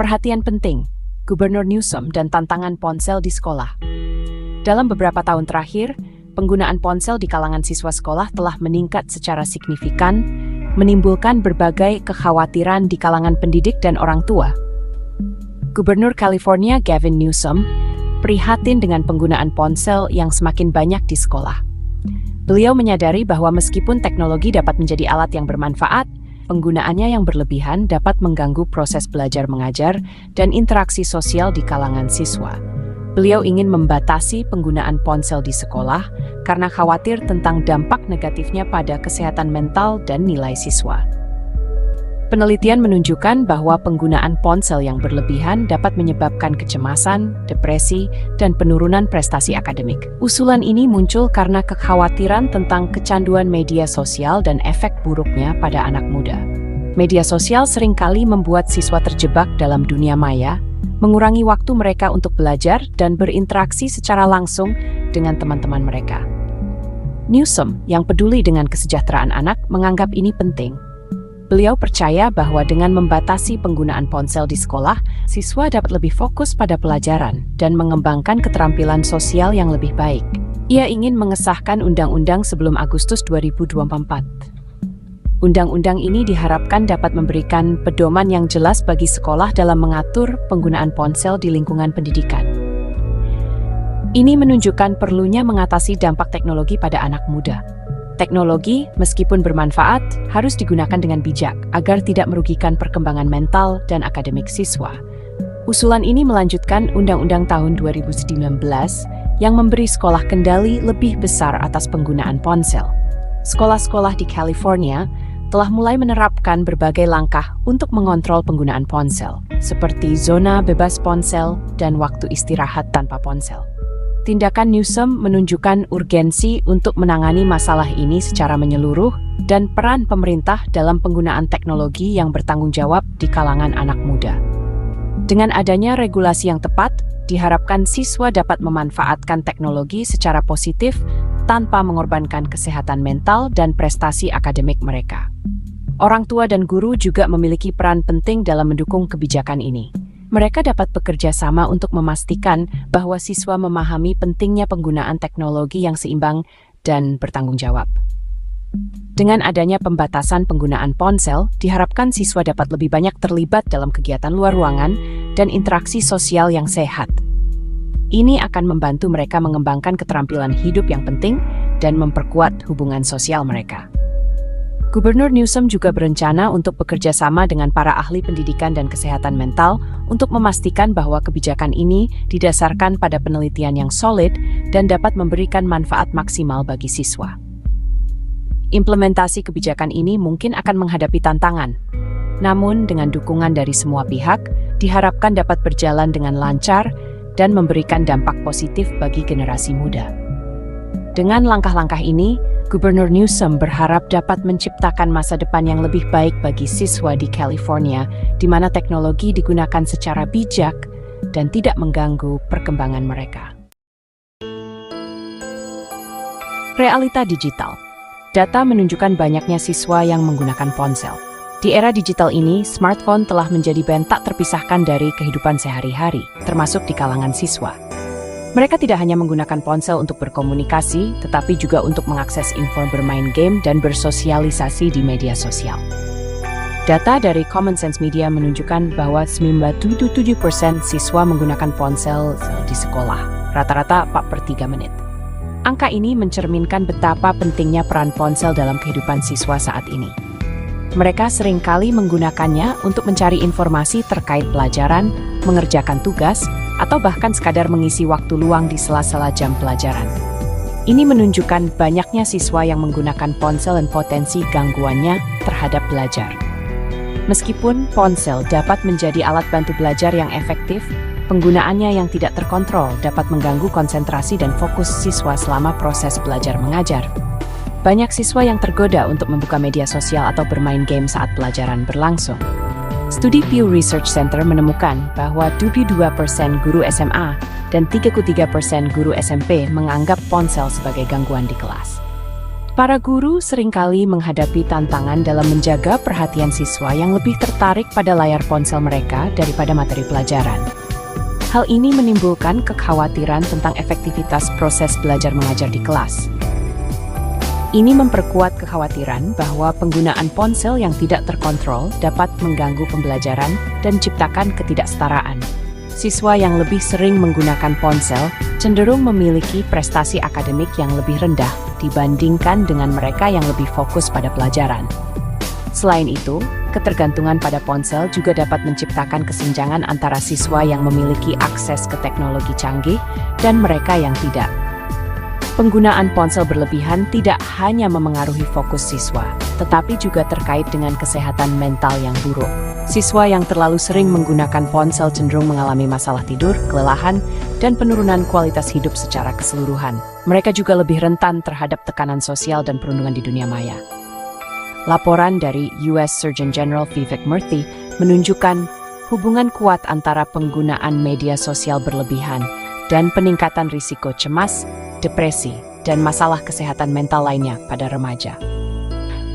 Perhatian penting, Gubernur Newsom dan tantangan ponsel di sekolah. Dalam beberapa tahun terakhir, penggunaan ponsel di kalangan siswa sekolah telah meningkat secara signifikan, menimbulkan berbagai kekhawatiran di kalangan pendidik dan orang tua. Gubernur California Gavin Newsom prihatin dengan penggunaan ponsel yang semakin banyak di sekolah. Beliau menyadari bahwa meskipun teknologi dapat menjadi alat yang bermanfaat, penggunaannya yang berlebihan dapat mengganggu proses belajar mengajar dan interaksi sosial di kalangan siswa. Beliau ingin membatasi penggunaan ponsel di sekolah karena khawatir tentang dampak negatifnya pada kesehatan mental dan nilai siswa. Penelitian menunjukkan bahwa penggunaan ponsel yang berlebihan dapat menyebabkan kecemasan, depresi, dan penurunan prestasi akademik. Usulan ini muncul karena kekhawatiran tentang kecanduan media sosial dan efek buruknya pada anak muda. Media sosial seringkali membuat siswa terjebak dalam dunia maya, mengurangi waktu mereka untuk belajar dan berinteraksi secara langsung dengan teman-teman mereka. Newsom, yang peduli dengan kesejahteraan anak, menganggap ini penting. Beliau percaya bahwa dengan membatasi penggunaan ponsel di sekolah, siswa dapat lebih fokus pada pelajaran dan mengembangkan keterampilan sosial yang lebih baik. Ia ingin mengesahkan undang-undang sebelum Agustus 2024. Undang-undang ini diharapkan dapat memberikan pedoman yang jelas bagi sekolah dalam mengatur penggunaan ponsel di lingkungan pendidikan. Ini menunjukkan perlunya mengatasi dampak teknologi pada anak muda. Teknologi, meskipun bermanfaat, harus digunakan dengan bijak agar tidak merugikan perkembangan mental dan akademik siswa. Usulan ini melanjutkan Undang-Undang tahun 2019 yang memberi sekolah kendali lebih besar atas penggunaan ponsel. Sekolah-sekolah di California telah mulai menerapkan berbagai langkah untuk mengontrol penggunaan ponsel, seperti zona bebas ponsel dan waktu istirahat tanpa ponsel. Tindakan Newsom menunjukkan urgensi untuk menangani masalah ini secara menyeluruh dan peran pemerintah dalam penggunaan teknologi yang bertanggung jawab di kalangan anak muda. Dengan adanya regulasi yang tepat, diharapkan siswa dapat memanfaatkan teknologi secara positif tanpa mengorbankan kesehatan mental dan prestasi akademik mereka. Orang tua dan guru juga memiliki peran penting dalam mendukung kebijakan ini. Mereka dapat bekerja sama untuk memastikan bahwa siswa memahami pentingnya penggunaan teknologi yang seimbang dan bertanggung jawab. Dengan adanya pembatasan penggunaan ponsel, diharapkan siswa dapat lebih banyak terlibat dalam kegiatan luar ruangan dan interaksi sosial yang sehat. Ini akan membantu mereka mengembangkan keterampilan hidup yang penting dan memperkuat hubungan sosial mereka. Gubernur Newsom juga berencana untuk bekerja sama dengan para ahli pendidikan dan kesehatan mental untuk memastikan bahwa kebijakan ini didasarkan pada penelitian yang solid dan dapat memberikan manfaat maksimal bagi siswa. Implementasi kebijakan ini mungkin akan menghadapi tantangan, namun dengan dukungan dari semua pihak, diharapkan dapat berjalan dengan lancar dan memberikan dampak positif bagi generasi muda. Dengan langkah-langkah ini, Gubernur Newsom berharap dapat menciptakan masa depan yang lebih baik bagi siswa di California, di mana teknologi digunakan secara bijak dan tidak mengganggu perkembangan mereka. Realita digital. Data menunjukkan banyaknya siswa yang menggunakan ponsel. Di era digital ini, smartphone telah menjadi band tak terpisahkan dari kehidupan sehari-hari, termasuk di kalangan siswa. Mereka tidak hanya menggunakan ponsel untuk berkomunikasi, tetapi juga untuk mengakses info, bermain game, dan bersosialisasi di media sosial. Data dari Common Sense Media menunjukkan bahwa 97% siswa menggunakan ponsel di sekolah, rata-rata 4/3 menit. Angka ini mencerminkan betapa pentingnya peran ponsel dalam kehidupan siswa saat ini. Mereka seringkali menggunakannya untuk mencari informasi terkait pelajaran, mengerjakan tugas, atau bahkan sekadar mengisi waktu luang di sela-sela jam pelajaran. Ini menunjukkan banyaknya siswa yang menggunakan ponsel dan potensi gangguannya terhadap belajar. Meskipun ponsel dapat menjadi alat bantu belajar yang efektif, penggunaannya yang tidak terkontrol dapat mengganggu konsentrasi dan fokus siswa selama proses belajar mengajar. Banyak siswa yang tergoda untuk membuka media sosial atau bermain game saat pelajaran berlangsung. Studi Pew Research Center menemukan bahwa 22% guru SMA dan 33% guru SMP menganggap ponsel sebagai gangguan di kelas. Para guru seringkali menghadapi tantangan dalam menjaga perhatian siswa yang lebih tertarik pada layar ponsel mereka daripada materi pelajaran. Hal ini menimbulkan kekhawatiran tentang efektivitas proses belajar mengajar di kelas. Ini memperkuat kekhawatiran bahwa penggunaan ponsel yang tidak terkontrol dapat mengganggu pembelajaran dan menciptakan ketidaksetaraan. Siswa yang lebih sering menggunakan ponsel cenderung memiliki prestasi akademik yang lebih rendah dibandingkan dengan mereka yang lebih fokus pada pelajaran. Selain itu, ketergantungan pada ponsel juga dapat menciptakan kesenjangan antara siswa yang memiliki akses ke teknologi canggih dan mereka yang tidak. Penggunaan ponsel berlebihan tidak hanya memengaruhi fokus siswa, tetapi juga terkait dengan kesehatan mental yang buruk. Siswa yang terlalu sering menggunakan ponsel cenderung mengalami masalah tidur, kelelahan, dan penurunan kualitas hidup secara keseluruhan. Mereka juga lebih rentan terhadap tekanan sosial dan perundungan di dunia maya. Laporan dari US Surgeon General Vivek Murthy menunjukkan hubungan kuat antara penggunaan media sosial berlebihan dan peningkatan risiko cemas, depresi, dan masalah kesehatan mental lainnya pada remaja.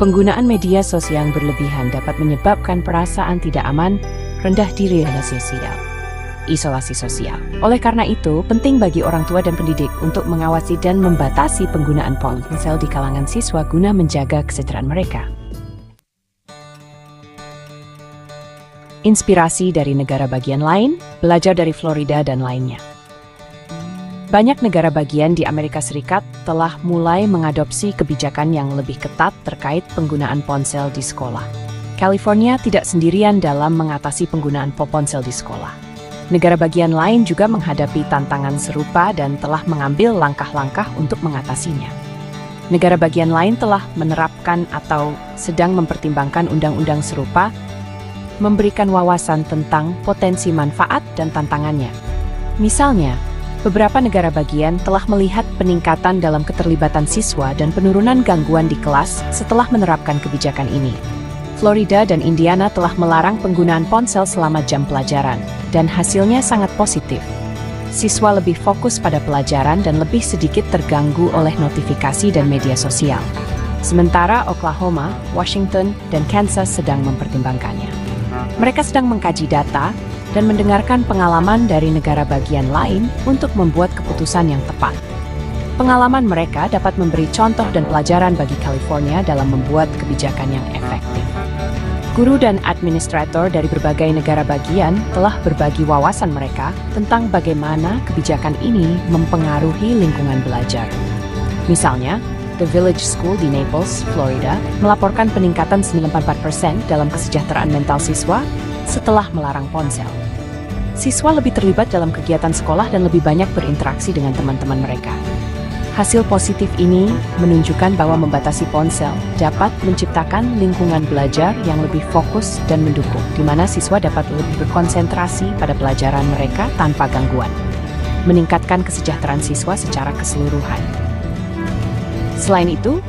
Penggunaan media sosial yang berlebihan dapat menyebabkan perasaan tidak aman, rendah diri, dan isolasi sosial. Oleh karena itu, penting bagi orang tua dan pendidik untuk mengawasi dan membatasi penggunaan ponsel di kalangan siswa guna menjaga kesejahteraan mereka. Inspirasi dari negara bagian lain, belajar dari Florida dan lainnya. Banyak negara bagian di Amerika Serikat telah mulai mengadopsi kebijakan yang lebih ketat terkait penggunaan ponsel di sekolah. California tidak sendirian dalam mengatasi penggunaan ponsel di sekolah. Negara bagian lain juga menghadapi tantangan serupa dan telah mengambil langkah-langkah untuk mengatasinya. Negara bagian lain telah menerapkan atau sedang mempertimbangkan undang-undang serupa, memberikan wawasan tentang potensi manfaat dan tantangannya. Misalnya, beberapa negara bagian telah melihat peningkatan dalam keterlibatan siswa dan penurunan gangguan di kelas setelah menerapkan kebijakan ini. Florida dan Indiana telah melarang penggunaan ponsel selama jam pelajaran, dan hasilnya sangat positif. Siswa lebih fokus pada pelajaran dan lebih sedikit terganggu oleh notifikasi dan media sosial. Sementara Oklahoma, Washington, dan Kansas sedang mempertimbangkannya. Mereka sedang mengkaji data dan mendengarkan pengalaman dari negara bagian lain untuk membuat keputusan yang tepat. Pengalaman mereka dapat memberi contoh dan pelajaran bagi California dalam membuat kebijakan yang efektif. Guru dan administrator dari berbagai negara bagian telah berbagi wawasan mereka tentang bagaimana kebijakan ini mempengaruhi lingkungan belajar. Misalnya, The Village School di Naples, Florida, melaporkan peningkatan 94% dalam kesejahteraan mental siswa setelah melarang ponsel. Siswa lebih terlibat dalam kegiatan sekolah dan lebih banyak berinteraksi dengan teman-teman mereka. Hasil positif ini menunjukkan bahwa membatasi ponsel dapat menciptakan lingkungan belajar yang lebih fokus dan mendukung, di mana siswa dapat lebih berkonsentrasi pada pelajaran mereka tanpa gangguan, meningkatkan kesejahteraan siswa secara keseluruhan. Selain itu,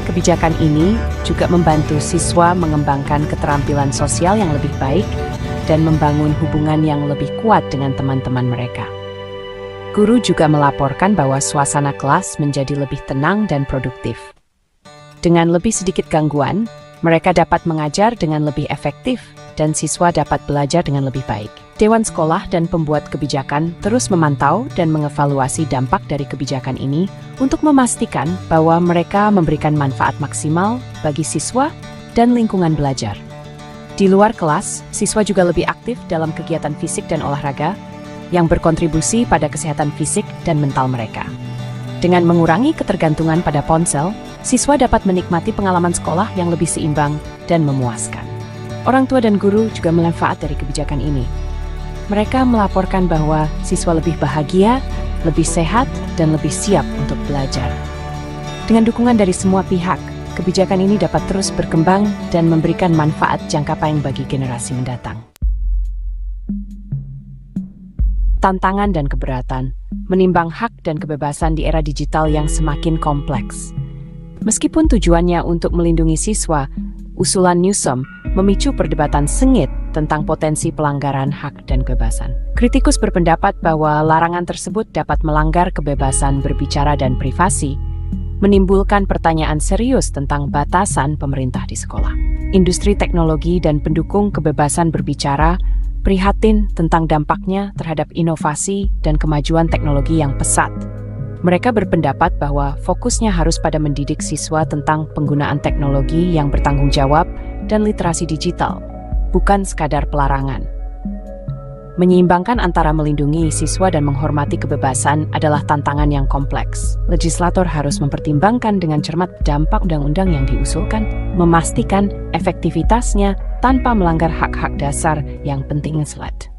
kebijakan ini juga membantu siswa mengembangkan keterampilan sosial yang lebih baik dan membangun hubungan yang lebih kuat dengan teman-teman mereka. Guru juga melaporkan bahwa suasana kelas menjadi lebih tenang dan produktif. Dengan lebih sedikit gangguan, mereka dapat mengajar dengan lebih efektif dan siswa dapat belajar dengan lebih baik. Dewan sekolah dan pembuat kebijakan terus memantau dan mengevaluasi dampak dari kebijakan ini untuk memastikan bahwa mereka memberikan manfaat maksimal bagi siswa dan lingkungan belajar. Di luar kelas, siswa juga lebih aktif dalam kegiatan fisik dan olahraga yang berkontribusi pada kesehatan fisik dan mental mereka. Dengan mengurangi ketergantungan pada ponsel, siswa dapat menikmati pengalaman sekolah yang lebih seimbang dan memuaskan. Orang tua dan guru juga manfaat dari kebijakan ini. Mereka melaporkan bahwa siswa lebih bahagia, lebih sehat, dan lebih siap untuk belajar. Dengan dukungan dari semua pihak, kebijakan ini dapat terus berkembang dan memberikan manfaat jangka panjang bagi generasi mendatang. Tantangan dan keberatan, menimbang hak dan kebebasan di era digital yang semakin kompleks. Meskipun tujuannya untuk melindungi siswa, usulan Newsom memicu perdebatan sengit tentang potensi pelanggaran hak dan kebebasan. Kritikus berpendapat bahwa larangan tersebut dapat melanggar kebebasan berbicara dan privasi, menimbulkan pertanyaan serius tentang batasan pemerintah di sekolah. Industri teknologi dan pendukung kebebasan berbicara prihatin tentang dampaknya terhadap inovasi dan kemajuan teknologi yang pesat. Mereka berpendapat bahwa fokusnya harus pada mendidik siswa tentang penggunaan teknologi yang bertanggung jawab dan literasi digital, bukan sekadar pelarangan. Menyeimbangkan antara melindungi siswa dan menghormati kebebasan adalah tantangan yang kompleks. Legislator harus mempertimbangkan dengan cermat dampak undang-undang yang diusulkan, memastikan efektivitasnya tanpa melanggar hak-hak dasar yang penting.